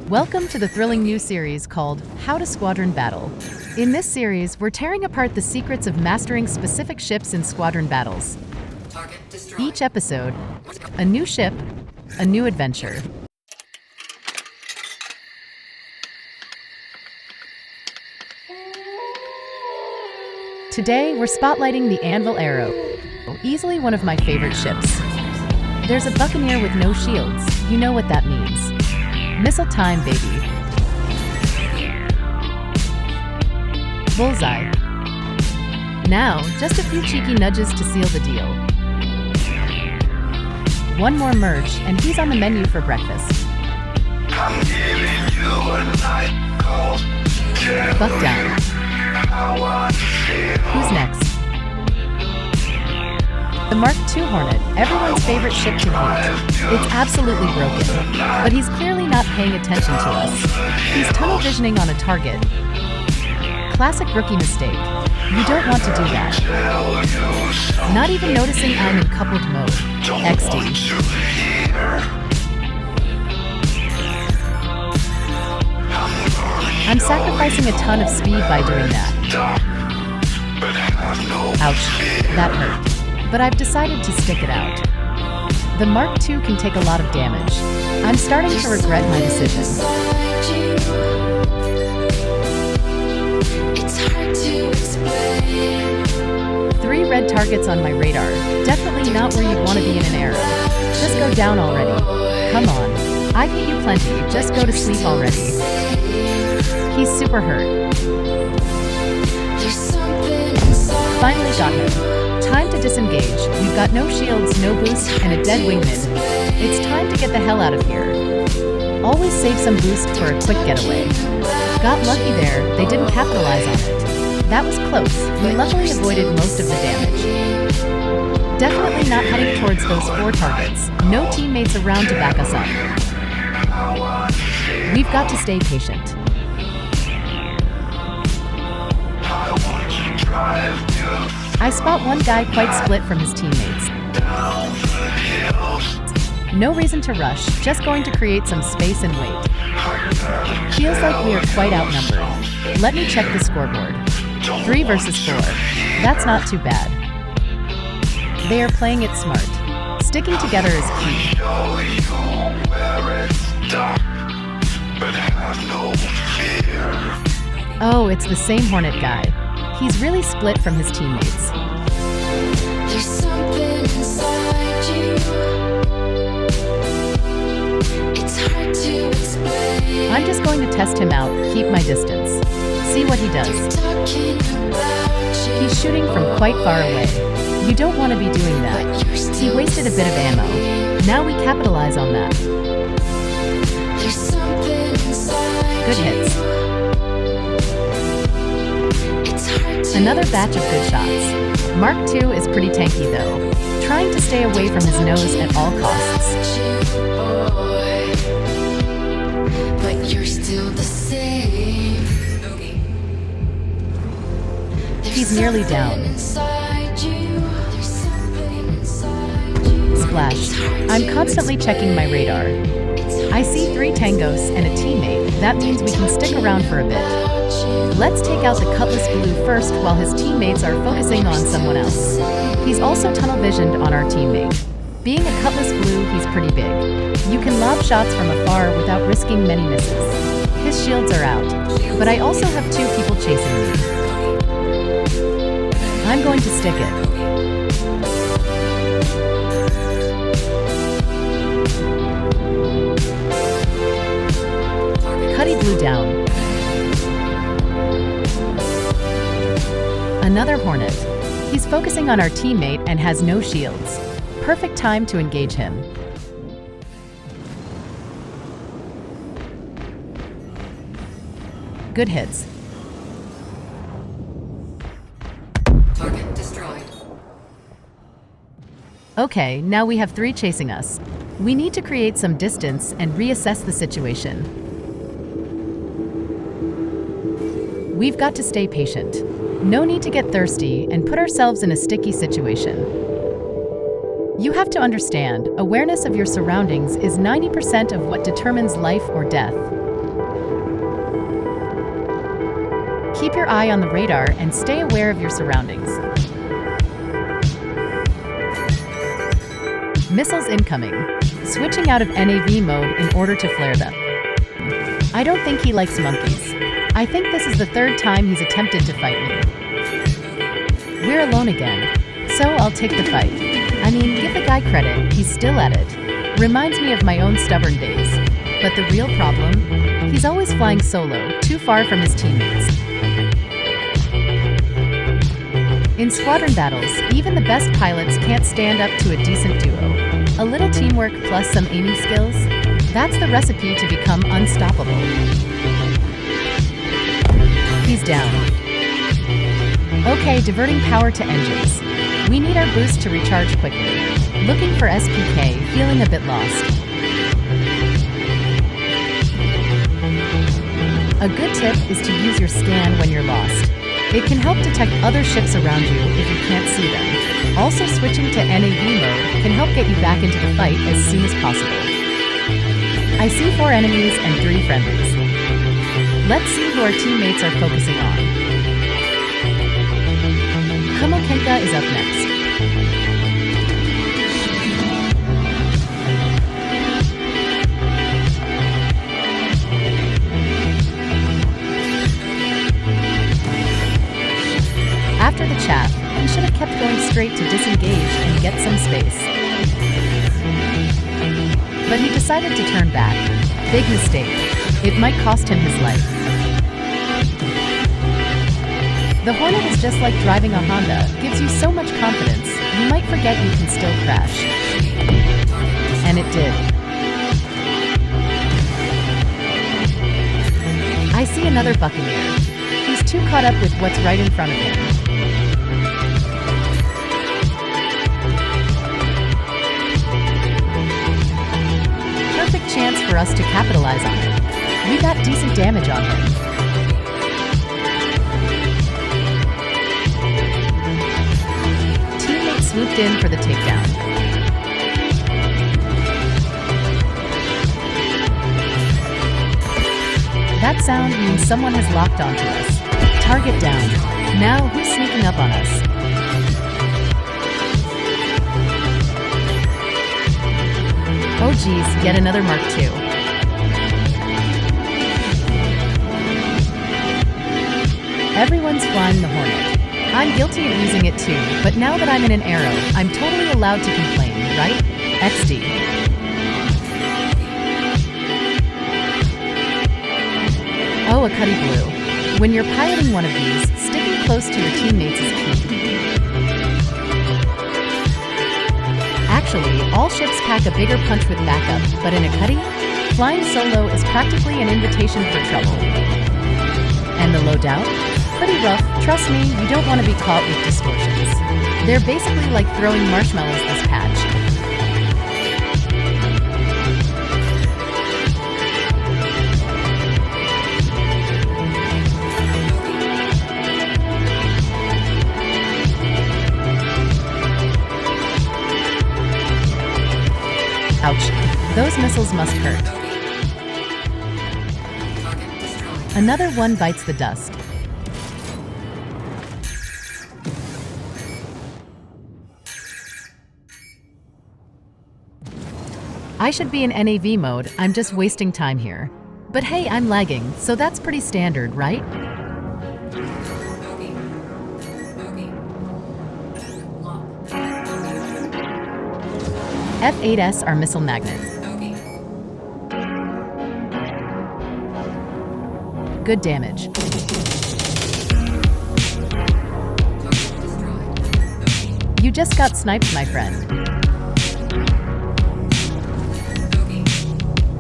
Welcome to the thrilling new series called How to Squadron Battle. In this series, we're tearing apart the secrets of mastering specific ships in squadron battles. Target destroyed. Each episode, a new ship, a new adventure. Today, we're spotlighting the Anvil Arrow, easily one of my favorite ships. There's a buccaneer with no shields. You know what that means. Missile time, baby. Bullseye. Now, just a few cheeky nudges to seal the deal. One more merge, and he's on the menu for breakfast. I'm giving you a night call. Buck down. I want to feel. Who's next? The Mark II Hornet, everyone's favorite ship to hate. It's absolutely broken, but he's clearly not paying attention to us. He's tunnel visioning on a target. Classic rookie mistake. You don't want to do that. Not even noticing I'm in coupled mode. XD. I'm sacrificing a ton of speed by doing that. Ouch, that hurt. But I've decided to stick it out. The Mark II can take a lot of damage. I'm starting to regret my decision. Three red targets on my radar. Definitely not where you'd want to be in an arrow. Just go down already. Come on. I've hit you plenty. Just go to sleep already. He's super hurt. Finally got him. Time to disengage. We've got no shields, no boost, and a dead wingman. It's time to get the hell out of here. Always save some boost for a quick getaway. Got lucky there, they didn't capitalize on it. That was close. We luckily avoided most of the damage. Definitely not heading towards those 4 targets. No teammates around to back us up. We've got to stay patient. I spot one guy quite split from his teammates. No reason to rush, just going to create some space and wait. Feels like we are quite outnumbered. Let me check the scoreboard. 3 versus 4. That's not too bad. They are playing it smart. Sticking together is key. Oh, it's the same Hornet guy. He's really split from his teammates. There's something inside you. It's hard to explain. I'm just going to test him out, keep my distance. See what he does. Talking about you. He's shooting from quite far away. You don't want to be doing that. He wasted a bit of ammo. Now we capitalize on that. There's something inside Good hits. Another batch of good shots. Mark II is pretty tanky though, trying to stay away from his nose at all costs. But you're still the same. He's nearly down. Splash. I'm constantly checking my radar. I see 3 tangos and a teammate. That means we can stick around for a bit. Let's take out the Cutlass Blue first while his teammates are focusing on someone else. He's also tunnel visioned on our teammate. Being a Cutlass Blue, he's pretty big. You can lob shots from afar without risking many misses. His shields are out, but I also have 2 people chasing me. I'm going to stick it. Cutty Blue down. Another Hornet. He's focusing on our teammate and has no shields. Perfect time to engage him. Good hits. Target destroyed. Okay, now we have 3 chasing us. We need to create some distance and reassess the situation. We've got to stay patient. No need to get thirsty and put ourselves in a sticky situation. You have to understand, awareness of your surroundings is 90% of what determines life or death. Keep your eye on the radar and stay aware of your surroundings. Missiles incoming. Switching out of NAV mode in order to flare them. I don't think he likes monkeys. I think this is the third time he's attempted to fight me. We're alone again, so I'll take the fight. I mean, give the guy credit, he's still at it. Reminds me of my own stubborn days. But the real problem? He's always flying solo, too far from his teammates. In squadron battles, even the best pilots can't stand up to a decent duo. A little teamwork plus some aiming skills? That's the recipe to become unstoppable. He's down. Okay, diverting power to engines. We need our boost to recharge quickly. Looking for SPK, feeling a bit lost. A good tip is to use your scan when you're lost. It can help detect other ships around you if you can't see them. Also, switching to NAV mode can help get you back into the fight as soon as possible. I see 4 enemies and 3 friendlies. Let's see who our teammates are focusing on. Kumokenka is up next. After the chaff, he should have kept going straight to disengage and get some space. But he decided to turn back. Big mistake. It might cost him his life. The Hornet is just like driving a Honda, gives you so much confidence, you might forget you can still crash. And it did. I see another Buccaneer. He's too caught up with what's right in front of him. Perfect chance for us to capitalize on it. We got decent damage on him. Teammate swooped in for the takedown. That sound means someone has locked onto us. Target down. Now who's sneaking up on us? Oh geez, yet another Mark II. Everyone's flying the Hornet. I'm guilty of using it too, but now that I'm in an Arrow, I'm totally allowed to complain, right? XD. Oh, a Cuddy Blue. When you're piloting one of these, sticking close to your teammates is key. Actually, all ships pack a bigger punch with backup, but in a Cuddy, flying solo is practically an invitation for trouble. And the loadout? Pretty rough, trust me, you don't want to be caught with distortions. They're basically like throwing marshmallows this patch. Ouch, those missiles must hurt. Target destroyed. Another one bites the dust. I should be in NAV mode, I'm just wasting time here. But hey, I'm lagging, so that's pretty standard, right? Bogey. Bogey. Lock. F-8S are missile magnets. Bogey. Good damage. Target destroyed. Bogey. You just got sniped, my friend. Bogey.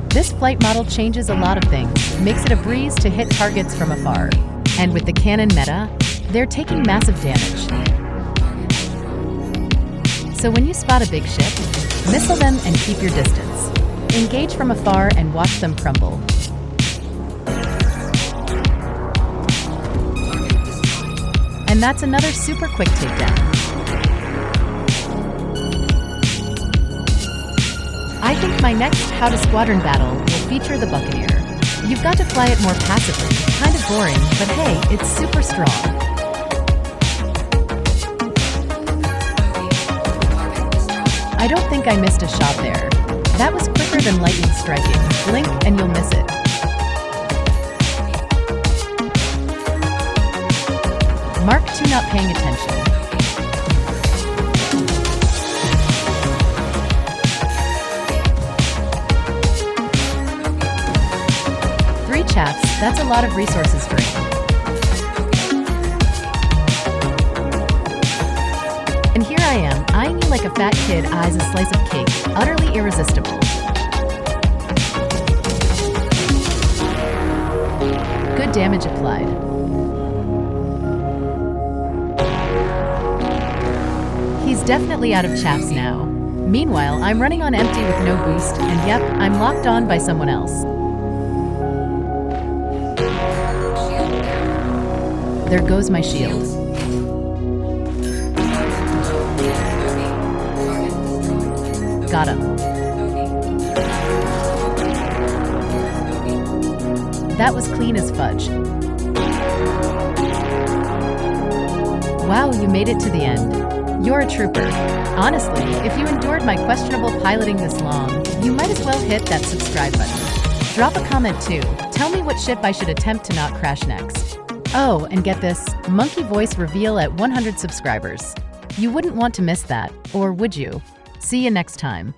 This flight model changes a lot of things, makes it a breeze to hit targets from afar. And with the cannon meta, they're taking massive damage. Target destroyed. So when you spot a big ship, missile them and keep your distance. Engage from afar and watch them crumble. Target destroyed. And that's another super quick takedown. I think my next How to Squadron battle will feature the Buccaneer. You've got to fly it more passively. Kind of boring, but hey, it's super strong. I don't think I missed a shot there. That was quicker than lightning striking. Blink and you'll miss it. Mark 2 not paying attention. Three chaps, that's a lot of resources drained. And here I am, eyeing you like a fat kid eyes a slice of cake, utterly irresistible. Good damage applied. He's definitely out of chaps now. Meanwhile, I'm running on empty with no boost, and yep, I'm locked on by someone else. There goes my shield. Got him. That was clean as fudge. Wow, you made it to the end. You're a trooper. Honestly, if you endured my questionable piloting this long, you might as well hit that subscribe button. Drop a comment too. Tell me what ship I should attempt to not crash next. Oh, and get this, monkey voice reveal at 100 subscribers. You wouldn't want to miss that, or would you? See you next time.